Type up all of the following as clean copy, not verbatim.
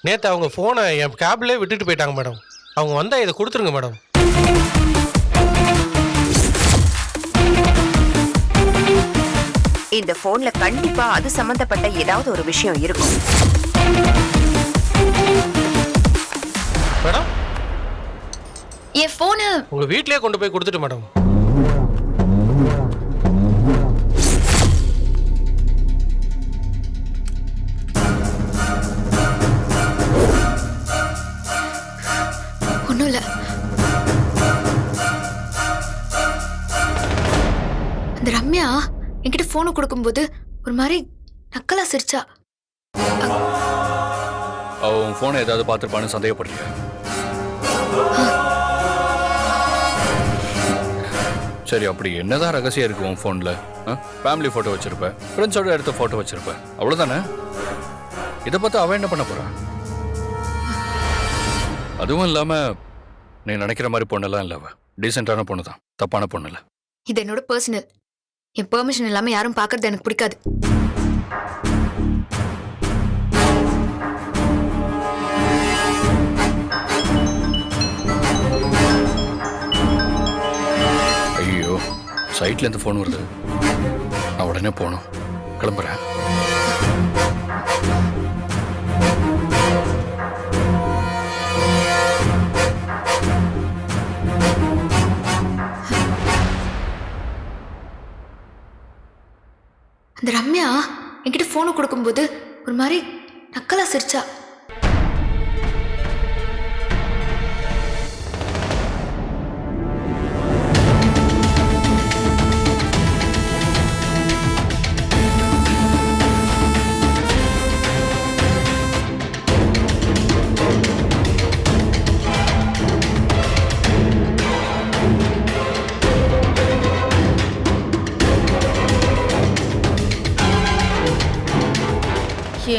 நேற்று அவங்க ஃபோனை என் கேப்லேயே விட்டுட்டு போயிட்டாங்க மேடம். அவங்க வந்தால் இதை கொடுத்துருங்க மேடம். இந்த போன்ல கண்டிப்பா அது சம்பந்தப்பட்ட ஏதாவது ஒரு விஷயம் இருக்கும். மேடம் என் போனு உங்க வீட்லயே கொண்டு போய் கொடுத்துட்டு மேடம். ஒண்ணும் இல்ல. அந்த ரம்யா என்கிட்ட போனை கொடுக்கும்போது ஒரு மாதிரி நக்கலா சிரிச்சா. அவன் போனை ஏதாவது பார்த்துருப்பான்னு சந்தேகப்படுறியா? சரி, அப்படி என்னதான் ரகசியம் இருக்கு உன் போன்ல? ஃபேமிலி போட்டோ வச்சிருப்ப, ஃப்ரெண்ட்ஸோட எடுத்த போட்டோ வச்சிருப்ப, அவ்வளவுதானே? இதை பார்த்து அவன் என்ன பண்ண போறான்? அதுவும் இல்லாம நீ நினைக்கிற மாதிரி பொண்ணெல்லாம் இல்ல. அவ டீசென்டான பொண்ணு தான், தப்பான பொண்ணு இல்ல. இது என்னோட பர்சனல். என் பெர்மிஷன் இல்லாம யாரும் பார்க்கறது எனக்கு பிடிக்காது. ஐயோ, சைட்ல இருந்து போன் வருது. நான் உடனே போகணும். கிளம்புறேன். அந்த ரம்யா என்கிட்ட போனை கொடுக்கும்போது ஒரு மாதிரி நக்கலா சிரிச்சா.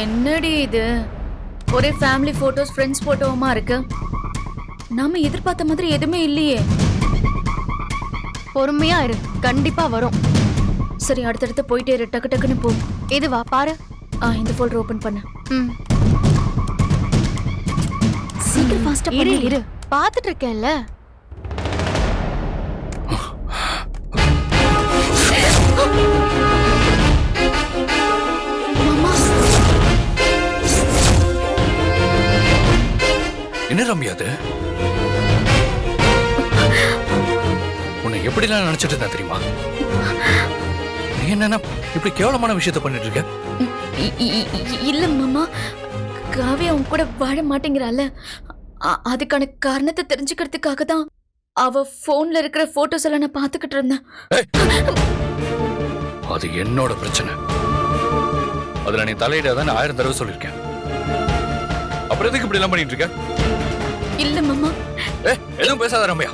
என்னடி இது? ஒரே ஃபேமிலி போட்டோஸ், ஃப்ரெண்ட்ஸ் போட்டோவுமா இருக்கு. நாம எதிர்பார்த்த மாதிரி எதுவுமே இல்லையே. பொறுமையா இரு, கண்டிப்பா வரும். சரி, அடுத்தடுத்து போயிட்டே இரு, டக்கு டக்குன்னு போ. இதுவா பாரு. இந்த ஃபோல்டர் ஓபன் பண்ணு. சீக்கிரம் ஃபாஸ்டா பண்ணு. இரு, பார்த்துட்டு இருக்கேன்ல. என்ன ரம்யா அது? உன்னை எப்படிலாம் நினைச்சிட்டு இருந்தா தெரியுமா? நீ என்ன இப்படி கேவலமான விஷயத்த பண்ணிட்டு இருக்க? இல்ல மாமா, காவியா உன் கூட வாழ மாட்டேங்கிறாள். அதுக்கான காரணத்தை தெரிஞ்சுக்கிறதுக்காக தான் அவ போன்ல இருக்கிற போட்டோஸ் எல்லாம் நான் பாத்துக்கிட்டு இருந்தேன். அது என்னோட பிரச்சனை. அதுல நீ தலையிடாதான் 1000 தடவை சொல்லிருக்கேன். அப்புறம் எதுக்கு இப்படி எல்லாம் பண்ணிட்டு இருக்க? இல்ல மாமா. எதுவும் பேசாத ரம்யா.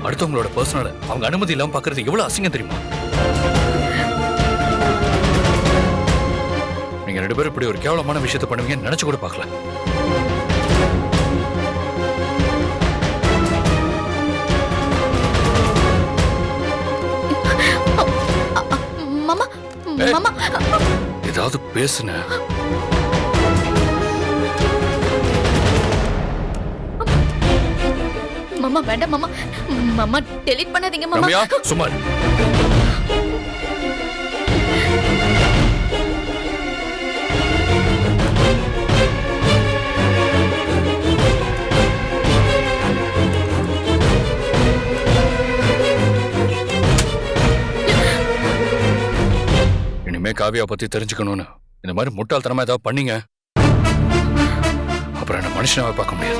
அடுத்தவங்களோட பர்சனல் அவங்க அனுமதி இல்லாம பாக்குறது எவ்வளவு அசிங்கம் தெரியுமா? நீங்க 2 பேரும் இப்படி ஒரு கேவலமான விஷயத்தை பண்ணுவீங்கன்னு நினைச்சு கூட பார்க்கல. மாமா மாமா ஏதாவது பேசுன. மாமா வேண்டாம் மாமா. மாமா டெலீட் பண்ணாதீங்க மாமா. ரம்யா சும்மா இரு. இனிமே காவியா பத்தி தெரிஞ்சுக்கணும்னு இந்த மாதிரி முட்டாள்தனமா ஏதாவது பண்ணீங்க, அப்புறம் என்ன மனுஷனாவே பார்க்க முடியாது.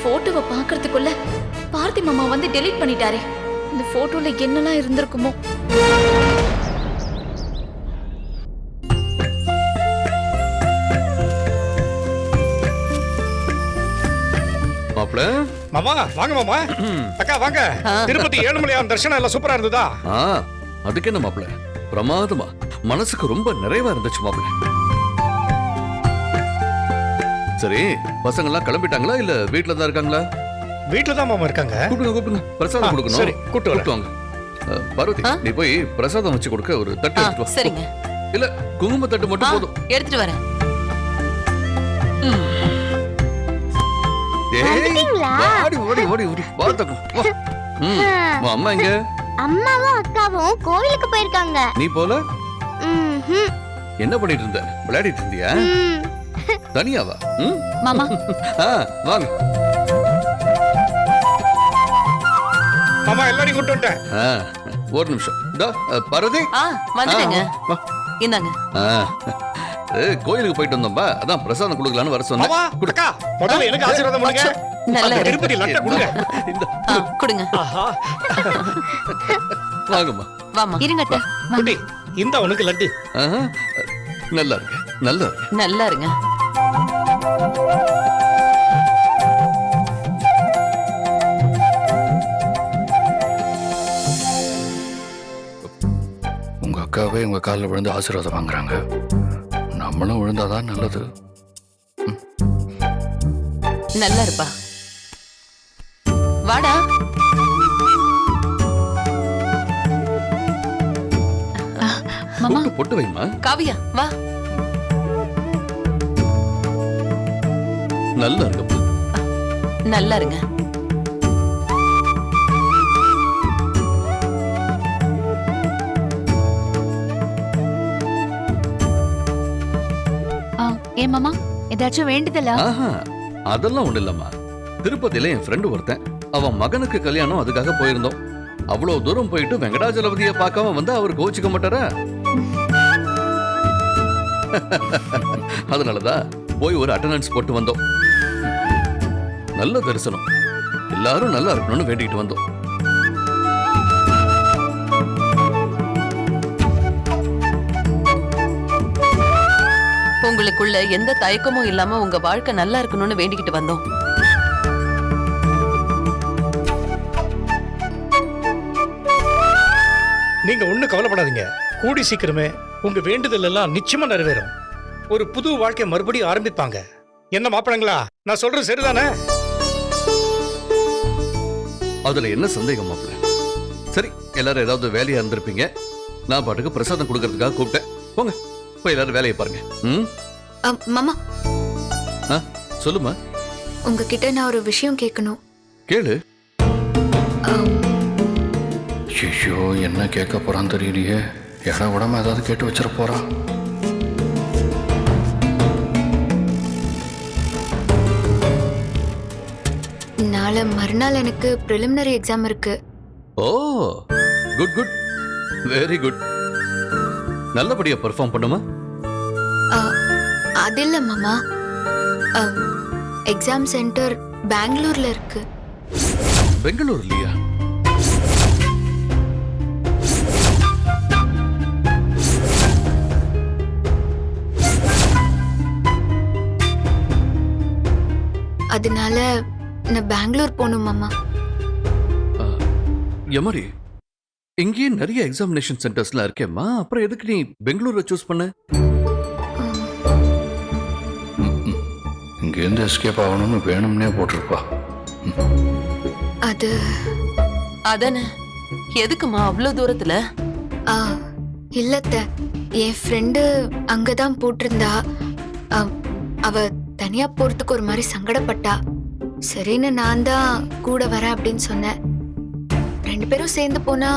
போட்டோவை பாக்குறதுக்குள்ள பார்த்தி மாமா வந்து டெலீட் பண்ணிட்டாரே. இந்த போட்டோல என்னெல்லாம் இருந்திருக்குமோ. மாப்ள மாமா வாங்க மாமா. அக்கா வாங்க. திருப்பதி ஏழுமலையான் தரிசனம் எல்லாம் சூப்பரா இருந்ததா? அதுக்கு என்ன மாப்ள, பிரமாதமா. மனசுக்கு ரொம்ப நிறைவா இருந்துச்சு மாப்பிள்ள. சரி, பசங்க எல்லாம் கிளம்பிட்டாங்களா இல்ல வீட்ல தான் இருக்காங்களா? வீட்டுல தான் மாமா இருக்காங்க. கூப்பிடுங்க பிரசாதம் கொடுக்கணும். சரி, கூட்டு வரேன். கூப்பிட்டு வாங்க. பார்வதி, நீ போய் பிரசாதம் வச்சு கொடுக்க ஒரு தட்டு எடுத்துட்டு வா. சரிங்க, இல்ல குங்கும தட்டு மட்டும் போதும். எடுத்துட்டு வரேன். ஓடி ஓடி ஓடி ஓடி பாத்துக்கோ. வா. அம்மா எங்க? அம்மாவும் அக்காவும் கோவிலுக்கு போயிருக்காங்க. நீ போல? ம்ஹும். என்ன பண்ணிட்டு இருந்த? விளையாடிட்டு இருந்தியா? தனியாவா? மாமா வாங்க. மாமா எல்லாரையும் கூட்டு வந்துட்டேன். ஒரு நிமிஷம். பார்வதி வந்துடுங்க. வா. இந்தாங்க. கோயிலுக்கு போயிட்டு வந்தோம்பா, அதான் பிரசாதம் கொடுக்கலான்னு வர சொன்னேன். மாமா அக்கா, முதல்ல எனக்கு ஆசீர்வாதம் பண்ணுங்க. நல்லா இருக்கு. திருப்பதி லட்ட கொடுங்க. கொடுங்க. ஆஹா. வாங்கம்மா. வாமா. இருங்க அத்தை. குட்டி, இந்த உனக்கு லட்டு. நல்லா இருக்கு, நல்லா இருக்கு. நல்லா இருங்க. உங்க அக்காவே உங்க காலில் விழுந்து ஆசீர்வாதம் வாங்குறாங்க. நம்மளும் விழுந்தாதான் நல்லது. நல்லா இருப்பா. வாடா. மாமா பொட்டு வைமா. காவியா வா. நல்லா இருக்கு. நல்லா இருங்க. ஏன் மாமா ஏதாச்சும் வேண்டுதலா? அதெல்லாம் ஒண்ணு இல்லம்மா. திருப்பதியில என் ஃப்ரெண்டு ஒருத்தன், அவன் மகனுக்கு கல்யாணம், அதுக்காக போயிருந்தோம். அவ்வளவு தூரம் போயிட்டு வெங்கடாஜலபதியை பார்க்காம வந்து அவர் கோச்சிக்க மாட்டாரா? அதனாலதான் போய் ஒரு அட்டெண்டன்ஸ் போட்டு வந்தோம். நல்ல தரிசனம், எல்லாரும் நல்லா இருக்கணும்னு வேண்டிக்கிட்டு வந்தோம். உங்களுக்குள்ள எந்த தயக்கமும் இல்லாம உங்க வாழ்க்கை நல்லா இருக்கணும்னு வேண்டிக்கிட்டு வந்தோம். நீங்க ஒண்ணு கவலைப்படாதீங்க. கூடி சீக்கிரமே உங்க வேண்டுதல் எல்லாம் நிச்சயமா நிறைவேறும். ஒரு புது வாழ்க்கை மறுபடியும் ஆரம்பிப்பாங்க. என்ன மாப்பிளங்களா, நான் சொல்றது சரிதானே? அதுல என்ன சந்தேகம் மாப்பிள்ள? சரி, எல்லாரும் ஏதாவது வேலையா இருந்திருப்பீங்க. நான் பாட்டுக்கு பிரசாதம் கொடுக்கறதுக்காக கூப்பிட்டேன். போங்க, போய் எல்லாரும் வேலையை பாருங்க. மாமா, சொல்லுமா. உங்ககிட்ட நான் ஒரு விஷயம் கேட்கணும். கேளு. ஐயோ, என்ன கேட்க போறான்னு தெரியலையே. இட உடம்பு ஏதாவது கேட்டு வச்சிட போறான். நாளை மறுநாள் எனக்கு ப்ரிலிமினரி எக்ஸாம் இருக்கு. ஓ, குட் குட், வெரி குட். நல்லபடியா பெர்ஃபார்ம் பண்ணுமா? அது இல்ல மாமா, எக்ஸாம் சென்டர் பெங்களூர்ல இருக்கு. பெங்களூர்லயா? அதனால நான் பெங்களூர் போகணும் மாமா. எமரி, இங்கேயே நிறைய எக்ஸாமினேஷன் சென்டர்ஸ்லாம் இருக்கேம்மா. அப்புறம் எதுக்கு நீ பெங்களூரை சூஸ் பண்ண? இங்கேருந்து எஸ்கேப் ஆகணும்னு வேணும்னே போட்டிருப்பா. அது அதானே. எதுக்குமா அவ்வளவு தூரத்துல? இல்லத்த, என் ஃப்ரெண்டு அங்கதான் போட்டிருந்தா. அவ தனியா போறதுக்கு ஒரு மாதிரி சங்கடப்பட்டா. சரின்னு நான் தான் கூட வரேன் அப்படின்னு சொன்னேன். 2 பேரும் சேர்ந்து போனா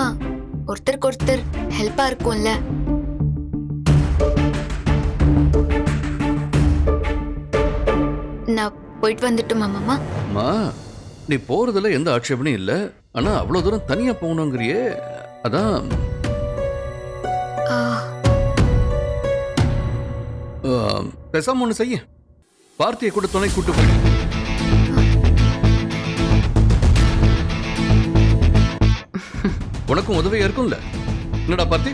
ஒருத்தருக்கு ஒருத்தர் ஹெல்ப்பா இருக்கும்ல. நான் போயிட்டு வந்துட்டுமா மாமா? அம்மா, நீ போறதுல எந்த ஆட்சேபனையும் இல்ல. ஆனா அவ்வளவு தூரம் தனியா போகணுங்கிறியே, அதான். பேசாம ஒண்ணு செய்ய, பார்த்தியை கூட துணை கூட்டு போய். உனக்கும் உதவியா இருக்கும்ல. என்னடா பார்த்தி?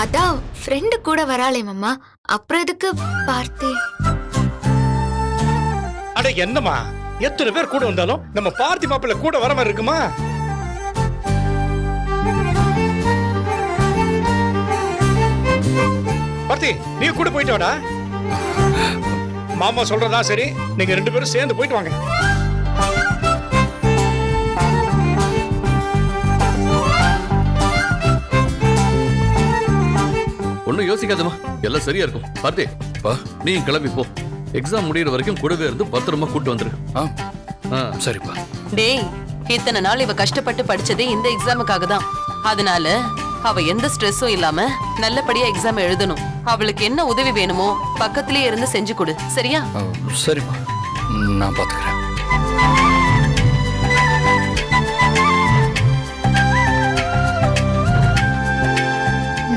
அதான் ஃப்ரெண்டு கூட வராளே மாமா, அப்புறம் எதுக்கு பார்த்தி? அட என்னம்மா, எத்தனை பேர் கூட வந்தாலும் நம்ம பார்த்தி மாப்பிள்ள கூட வர மாதிரி இருக்குமா? பாரதி நீ கூட போயிட்டு வாடா. மாமா சொல்றதா சரி, நீங்க 2 பேரும் சேர்ந்து போயிட்டு வாங்க. ஒன்னும் யோசிக்காதமா, எல்லாம் சரியா இருக்கும். பார்த்தி பா நீ கிளம்பி போ. எக்ஸாம் முடியிற வரைக்கும் கூடவே இருந்து பத்திரமா கூட்டு வந்துரு. சரிப்பா. டேய், இத்தனை நாள் இவ கஷ்டப்பட்டு படிச்சதே இந்த எக்ஸாமுக்காக தான். அதனால அவ எந்த ஸ்ட்ரெஸ்ஸும் இல்லாம நல்லபடியா எக்ஸாம் எழுதணும். அவளுக்கு என்ன உதவி வேணுமோ பக்கத்திலேயே இருந்து செஞ்சு கொடு, சரியா? சரிப்பா, நான் பாத்துக்கிறேன்.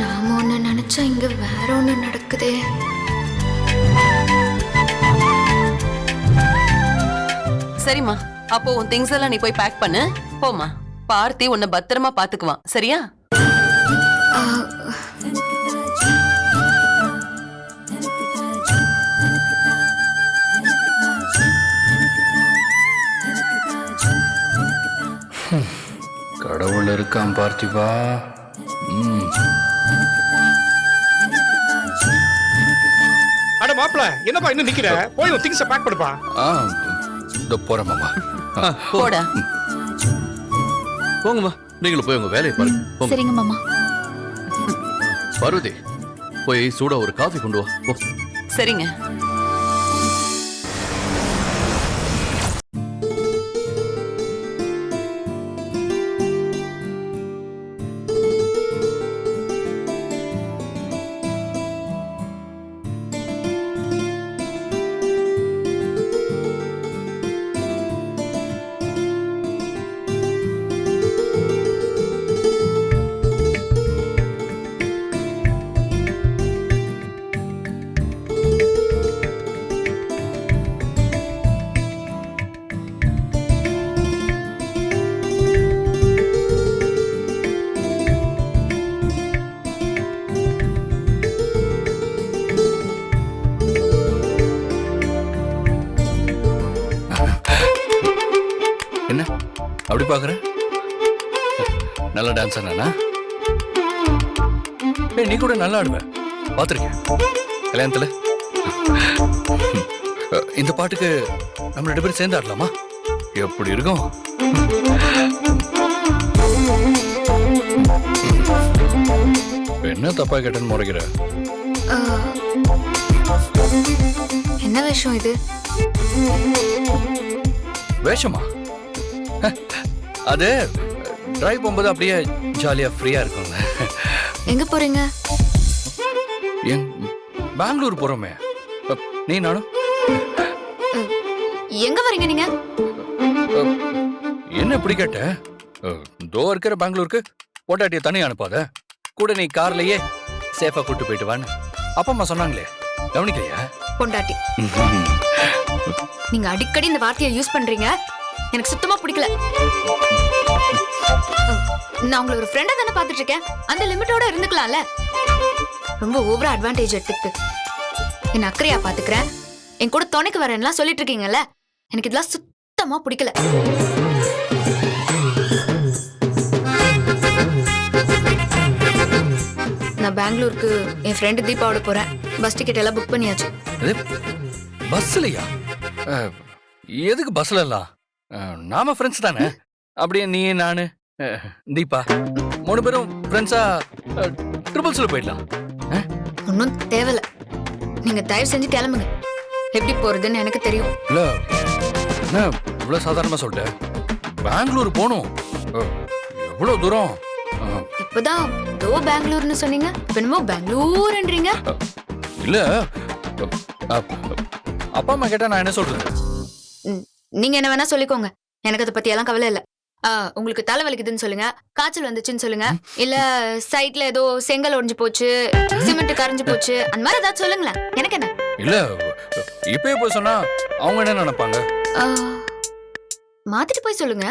நாம ஒண்ணு நினைச்சா இங்க வேற ஒண்ணு நடக்குதே. சரிம்மா, அப்போ உன் திங்ஸ் எல்லாம் நீ போய் பேக் பண்ணு. போமா, பார்த்தி உன்னை பத்திரமா பாத்துக்குவான், சரியா? கடவுள் இருக்கான் பார்த்திபா. அட மாப்பிள, என்னப்பா இன்னும் நிக்கிற? போய் உன் திங்ஸை பேக் பண்ணுப்பா. இதோ போறேன் மாமா. போடா. போங்கம்மா, நீங்களும் போய் உங்க வேலையை பாருங்க. போங்க. சரிங்க மாமா. பார்வதி, போய் சூடா ஒரு காஃபி கொண்டு வா. போ. சரிங்க. என்ன அப்படி பாக்குற? நல்ல டான்ஸர் நானா? நீ கூட நல்லா ஆடுவ, பாத்திருக்கேன் கல்யாணத்துல. இந்த பாட்டுக்கு நம்ம 2 பேரும் சேர்ந்து ஆடலாமா? எப்படி இருக்கும்? என்ன தப்பா கேட்டேன்னு முறைக்கிற? என்ன விஷயம் இது? வேஷமா? அது டிரைவ் போகும்போது அப்படியே ஜாலியா ஃப்ரீயா இருக்கும்ல. எங்க போறீங்க? பெங்களூர் போறோமே, நீ நானும். எங்க வரீங்க நீங்க? என்ன இப்படி கேட்ட? தோ இருக்கிற பெங்களூருக்கு பொட்டாட்டிய தனியா அனுப்பாத, கூட நீ கார்லயே சேஃபா கூட்டு போயிட்டு வான்னு அப்பா அம்மா சொன்னாங்களே, கவனிக்கலையா? பொண்டாட்டி. நீங்க அடிக்கடி இந்த வார்த்தையை யூஸ் பண்றீங்க, எனக்கு சுத்தமா பிடிக்கல. நான் உங்களை ஒரு ஃப்ரெண்டா தானே பாத்துட்டு இருக்கேன், அந்த லிமிட்டோட இருந்துக்கலாம்ல. ரொம்ப ஓவரா அட்வான்டேஜ் எடுத்துக்கிட்டு என்ன அக்கறையா பாத்துக்கிறேன், என் கூட துணைக்கு வரேன்லாம் சொல்லிட்டு இருக்கீங்கல்ல, எனக்கு இதெல்லாம் சுத்தமா பிடிக்கல. நான் பெங்களூருக்கு என் ஃப்ரெண்டு தீபாவோட போறேன். பஸ் டிக்கெட் எல்லாம் புக் பண்ணியாச்சு. பஸ்லயா? எதுக்கு பஸ்ல எல்லாம்? நாம ஃப்ரெண்ட்ஸ் தானே. அப்படியே நீ நானு தீபா 3 பேரும் ஃப்ரெண்ட்ஸா ட்ரிபிள்ஸ்ல போயிடலாம். ஒன்னும் தேவையில்ல, நீங்க தயவு செஞ்சு கிளம்புங்க. எப்படி போறதுன்னு எனக்கு தெரியும். இல்ல என்ன இவ்வளவு சாதாரணமா சொல்லிட்டேன்? பெங்களூர் போகணும், எவ்வளவு தூரம்? இப்பதான் தோ பெங்களூர்னு சொன்னீங்க, என்னமோ பெங்களூர்ன்றீங்க. இல்ல அப்பா அம்மா கேட்டா நான் என்ன சொல்றது? நீங்க என்ன வேணா சொல்லிக்கோங்க, எனக்கு அதை பத்தி எல்லாம் கவலை இல்ல. உங்களுக்கு தலை வலிக்குதுன்னு சொல்லுங்க, காய்ச்சல் வந்துச்சுன்னு சொல்லுங்க, இல்ல சைட்ல ஏதோ செங்கல் ஒடிஞ்சு போச்சு, சிமெண்ட் கரைஞ்சு போச்சு, அந்த மாதிரி ஏதாவது சொல்லுங்களேன், எனக்கு என்ன. இல்ல இப்பயே போய் சொன்னா அவங்க என்ன நினைப்பாங்க? மாத்திட்டு போய் சொல்லுங்க.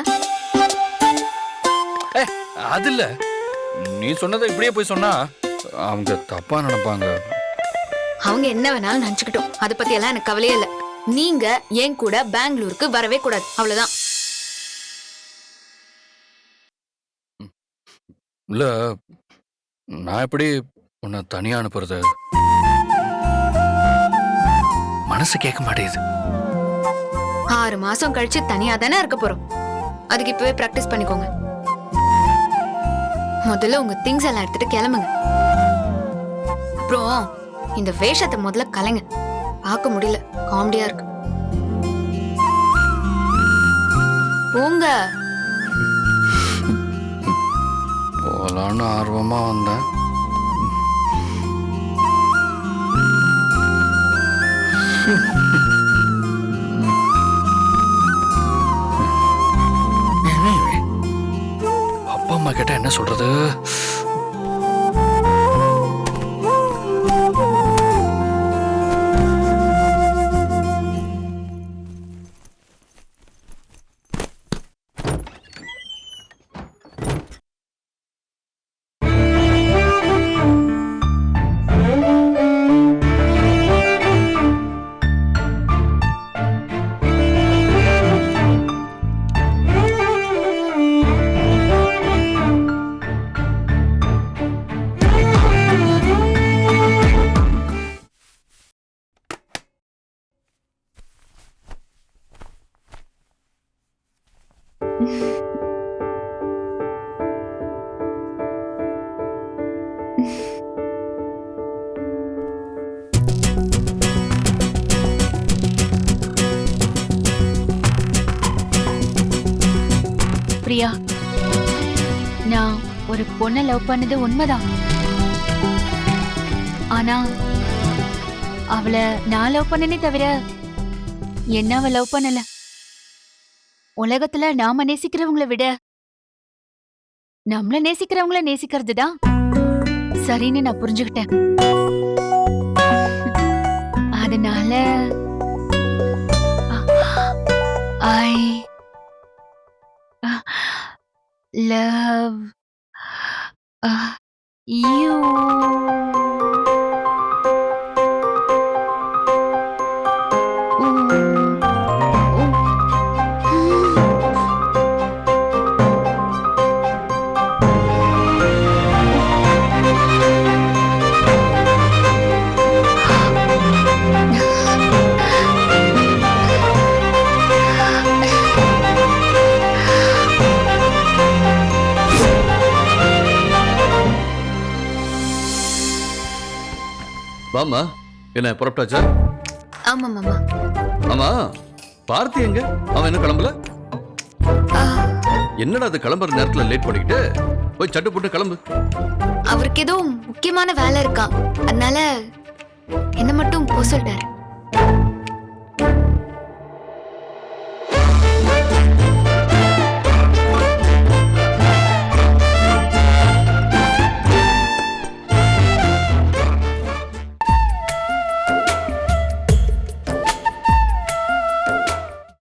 அது இல்ல, நீ சொன்னதை இப்படியே போய் சொன்னா அவங்க தப்பா நினைப்பாங்க. அவங்க என்ன வேணாலும் நினைச்சுக்கிட்டோம், அதை பத்தி எல்லாம் எனக்கு கவலையே இல்ல. நீங்க என் கூட பெங்களூருக்கு வரவே கூடாது, அவ்வளவுதான். இல்ல நான் எப்படி உன்னை தனியா அனுப்புறது? மனசு கேட்க மாட்டேங்குது. 6 மாசம் கழிச்சு தனியா தானே இருக்க போறோம். அதுக்கு இப்பவே பிராக்டிஸ் பண்ணிக்கோங்க. முதல்ல உங்க திங்ஸ் எல்லாம் எடுத்துட்டு கிளம்புங்க. அப்புறம் இந்த வேஷத்தை முதல்ல கலைங்க. பார்க்க முடியல, காமெடியா இருக்கு. போங்க. போலான்னு ஆர்வமா வந்தேன். அப்பா அம்மா கிட்ட என்ன சொல்றது? பிரியா, நான் ஒரு பொண்ணை லவ் பண்ணது உண்மைதான். ஆனா அவளை நான் லவ் பண்ணனே தவிர என்ன அவ லவ் பண்ணல. உலகத்துல நாம நேசிக்கிறவங்கள விட நம்மள நேசிக்கிறவங்கள நேசிக்கிறது தான் சரின்னு நான் புரிஞ்சுக்கிட்டேன். அதனால ஐ love you. வாமா, என்ன புறப்பட்டாச்சா? ஆமா மாமா. ஆமா, பார்த்தி எங்க? அவன் என்ன கிளம்பல? என்னடா அது கிளம்புற நேரத்துல லேட் பண்ணிக்கிட்டு? போய் சட்டு போட்டு கிளம்பு. அவருக்கு ஏதோ முக்கியமான வேலை இருக்கான், அதனால என்ன மட்டும் போக சொல்லிட்டாரு.